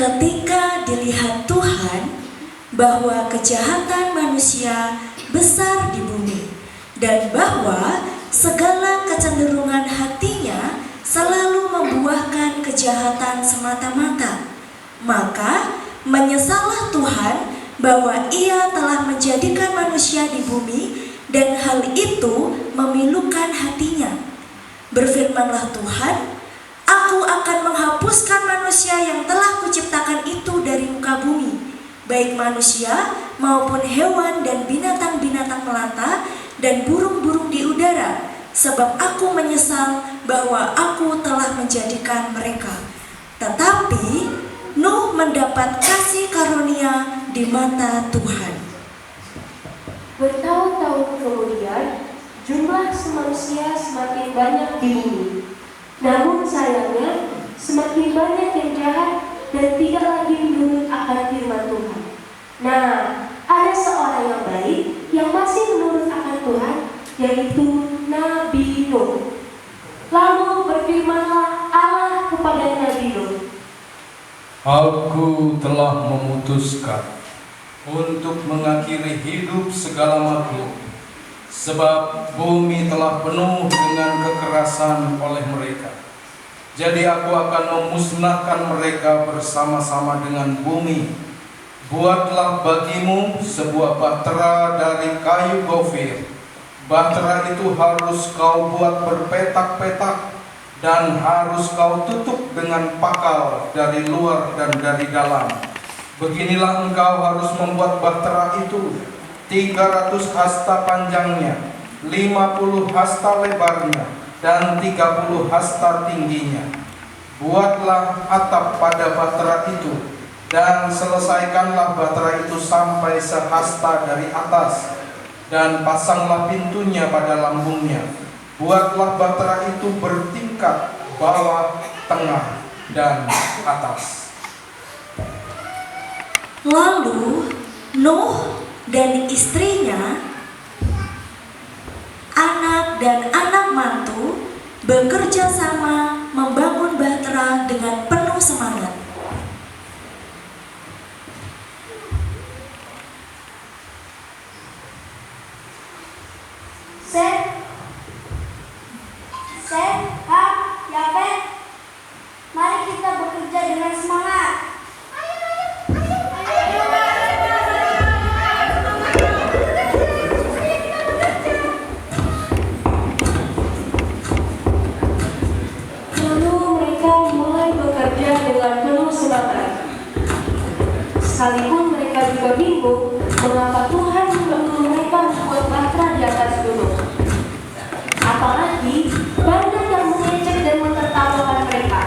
Ketika dilihat Tuhan bahwa kejahatan manusia besar di bumi dan bahwa segala kecenderungan hatinya selalu membuahkan kejahatan semata-mata, maka menyesallah Tuhan bahwa Ia telah menjadikan manusia di bumi dan hal itu memilukan hatinya. Berfirmanlah Tuhan, Aku akan menghapuskan manusia yang telah kuciptakan itu dari muka bumi, baik manusia maupun hewan dan binatang-binatang melata dan burung-burung di udara, sebab aku menyesal bahwa aku telah menjadikan mereka. Tetapi Nuh mendapat kasih karunia di mata Tuhan. Bertahun-tahun kemudian, jumlah manusia semakin banyak di bumi. Namun sayangnya, semakin banyak yang jahat dan tidak lagi menurut akan firman Tuhan. Nah, ada seorang yang baik yang masih menurut akan Tuhan, yaitu Nabi Nuh. Lalu berfirmanlah Allah kepada Nabi Nuh, Aku telah memutuskan untuk mengakhiri hidup segala makhluk, sebab bumi telah penuh dengan kekerasan oleh mereka. Jadi aku akan memusnahkan mereka bersama-sama dengan bumi. Buatlah bagimu sebuah bahtera dari kayu gofir. Bahtera itu harus kau buat berpetak-petak dan harus kau tutup dengan pakal dari luar dan dari dalam. Beginilah engkau harus membuat bahtera itu: 300 hasta panjangnya, 50 hasta lebarnya, dan 30 hasta tingginya. Buatlah atap pada bahtera itu, dan selesaikanlah bahtera itu sampai sehasta dari atas, dan pasanglah pintunya pada lambungnya. Buatlah bahtera itu bertingkat, bawah, tengah, dan atas. Lalu Nuh dan istrinya, anak dan anak mantu bekerja sama membangun bahtera dengan penuh semangat. Sem, Ham, Yafet, mari kita bekerja dengan semangat. lalu mereka mulai bekerja dengan penuh semangat. Sekalipun mereka juga bingung mengapa Tuhan menyuruh mereka membuat bahtera di atas gunung. Apalagi banyak yang mengejek dan mentertawakan mereka.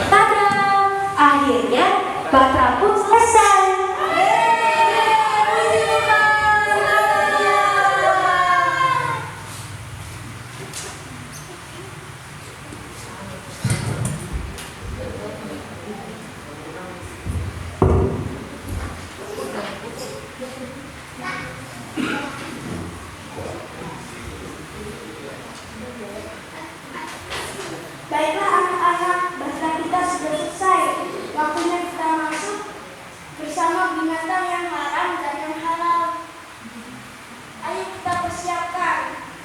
Tada! Akhirnya bahtera pun selesai. Baiklah anak-anak, bahtera kita sudah selesai. Waktunya kita masuk bersama binatang yang haram dan yang halal. Ayo kita persiapkan.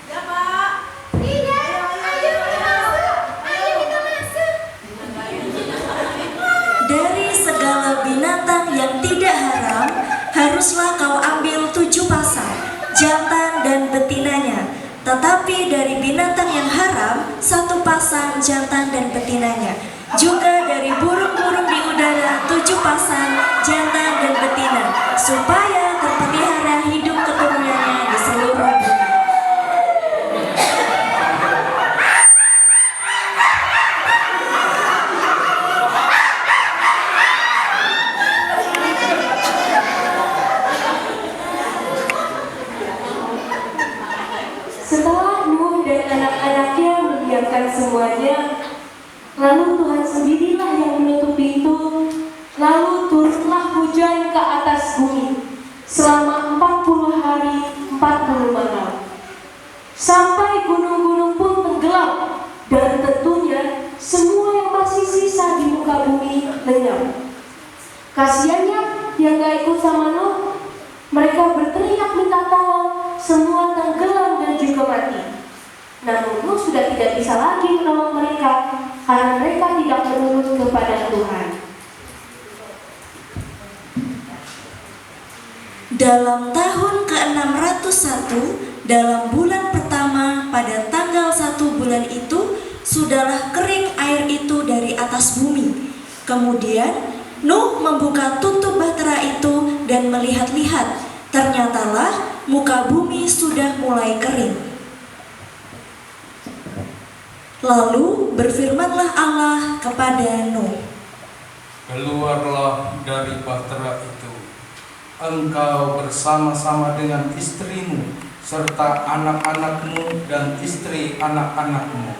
Ya Pak. Iya. Ayo kita masuk. Dari segala binatang yang tidak haram, haruslah kau ambil 7 pasang, jantan dan betinanya. Tetapi dari binatang yang haram, 1 pasang jantan dan betinanya. Juga dari burung-burung di udara, 7 pasang jantan dan betina, supaya terpelihara hidup keturunannya di seluruh bumi. Setelah Nuh dan anak-anaknya mendiamkan semuanya, lalu Tuhan sendirilah yang menutup pintu. Lalu turunlah hujan ke atas bumi selama 40 hari 40 malam. sampai gunung-gunung pun tenggelam, dan tentunya semua yang masih sisa di muka bumi lenyap. Kasiannya yang gak ikut sama Nuh, mereka berteriak minta tolong, semua tenggelam dan juga mati. Namun Nuh sudah tidak bisa lagi menolong mereka karena mereka tidak menurut kepada Tuhan. Dalam tahun ke-601, dalam bulan pertama pada tanggal 1 bulan itu, sudahlah kering air itu dari atas bumi. Kemudian Nuh membuka tutup bahtera itu dan melihat-lihat, ternyatalah muka bumi sudah mulai kering. Lalu berfirmanlah Allah kepada Nuh, Keluarlah dari bahtera itu, engkau bersama-sama dengan istrimu, serta anak-anakmu dan istri anak-anakmu,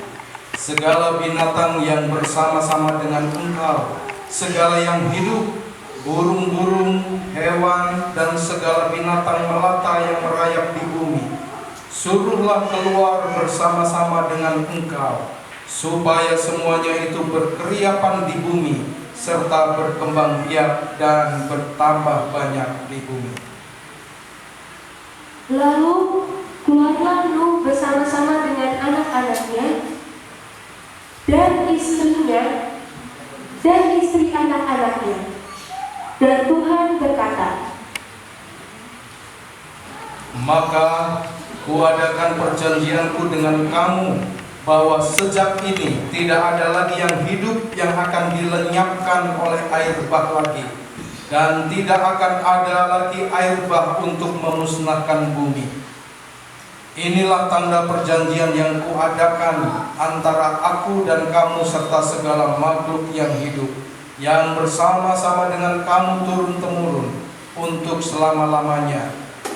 segala binatang yang bersama-sama dengan engkau, segala yang hidup, burung-burung, hewan, dan segala binatang melata yang merayap di bumi. Suruhlah keluar bersama-sama dengan engkau, supaya semuanya itu berkeriapan di bumi, serta berkembang biak dan bertambah banyak di bumi. Lalu keluarlah Nuh bersama-sama dengan anak-anaknya dan istrinya dan istri anak-anaknya. Dan Tuhan berkata, Maka kuadakan perjanjianku dengan kamu, bahwa sejak ini tidak ada lagi yang hidup yang akan dilenyapkan oleh air bah lagi, dan tidak akan ada lagi air bah untuk memusnahkan bumi. Inilah tanda perjanjian yang kuadakan antara aku dan kamu serta segala makhluk yang hidup, yang bersama-sama dengan kamu turun-temurun untuk selama-lamanya.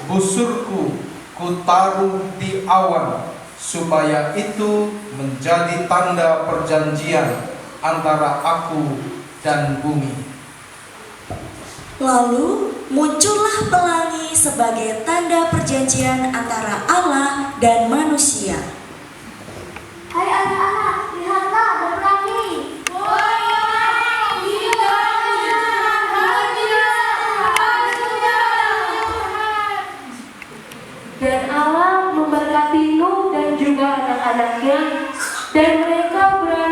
Busurku kutaruh di awan, supaya itu menjadi tanda perjanjian antara aku dan bumi. lalu muncullah pelangi sebagai tanda perjanjian antara Allah dan manusia. Hai anak-anak, lihatlah ada pelangi. dan Allah memberkati Nuh dan juga anak-anaknya, dan mereka berada